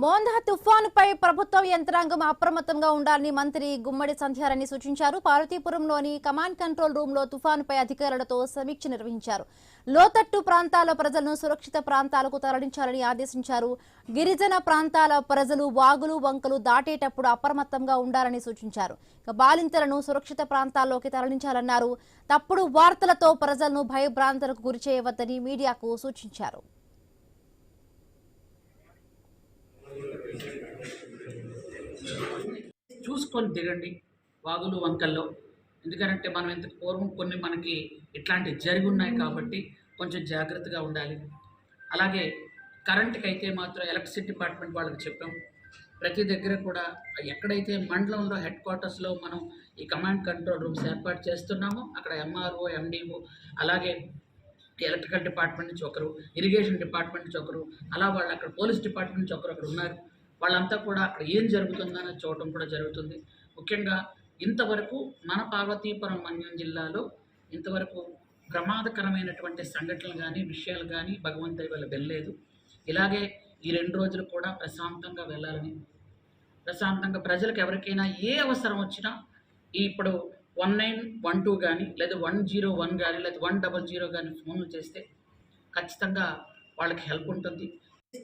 మోందా తుఫానుపై ప్రభుత్వ యంత్రాంగం అప్రమత్తంగా ఉండాలని మంత్రి గుమ్మడి సంధ్యారాణి సూచించారు. పార్వతీపురంలోని కమాండ్ కంట్రోల్ రూమ్ లో తుఫానుపై అధికారులతో సమీక్ష నిర్వహించారు. లోతట్టు ప్రాంతాల ప్రజలను సురక్షిత ప్రాంతాలకు తరలించాలని ఆదేశించారు. గిరిజన ప్రాంతాల ప్రజలు వాగులు వంకలు దాటేటప్పుడు అప్రమత్తంగా ఉండాలని సూచించారు. బాలింతలను సురక్షిత ప్రాంతాల్లోకి తరలించాలన్నారు. తప్పుడు వార్తలతో ప్రజలను భయభ్రాంతులకు గురిచేయవద్దని మీడియాకు సూచించారు. చూసుకొని దిగండి వాగులు వంకల్లో. ఎందుకంటే మనం ఇంతకు పూర్వం కొన్ని మనకి ఇట్లాంటివి జరిగి ఉన్నాయి కాబట్టి కొంచెం జాగ్రత్తగా ఉండాలి. అలాగే కరెంట్కి అయితే మాత్రం ఎలక్ట్రిసిటీ డిపార్ట్మెంట్ వాళ్ళకి చెప్పాం. ప్రతి దగ్గర కూడా ఎక్కడైతే మండలంలో హెడ్ క్వార్టర్స్లో మనం ఈ కమాండ్ కంట్రోల్ రూమ్స్ ఏర్పాటు చేస్తున్నామో అక్కడ ఎంఆర్ఓ, ఎండిఓ, అలాగే ఎలక్ట్రికల్ డిపార్ట్మెంట్ నుంచి ఒకరు, ఇరిగేషన్ డిపార్ట్మెంట్ నుంచి ఒకరు, అలా వాళ్ళు అక్కడ పోలీస్ డిపార్ట్మెంట్ నుంచి ఒకరు అక్కడ ఉన్నారు. వాళ్ళంతా కూడా అక్కడ ఏం జరుగుతుందని చూడటం కూడా జరుగుతుంది. ముఖ్యంగా ఇంతవరకు మన పార్వతీపురం మన్యం జిల్లాలో ఇంతవరకు ప్రమాదకరమైనటువంటి సంఘటనలు కానీ విషయాలు కానీ భగవంతుడి వల్ల వెళ్ళలేదు. ఇలాగే ఈ 2 రోజులు కూడా ప్రశాంతంగా వెళ్ళాలని, ప్రశాంతంగా ప్రజలకు ఎవరికైనా ఏ అవసరం వచ్చినా ఇప్పుడు 1912 కానీ లేదా 101 కానీ లేదా 100 కానీ ఫోన్లు చేస్తే ఖచ్చితంగా వాళ్ళకి హెల్ప్ ఉంటుంది.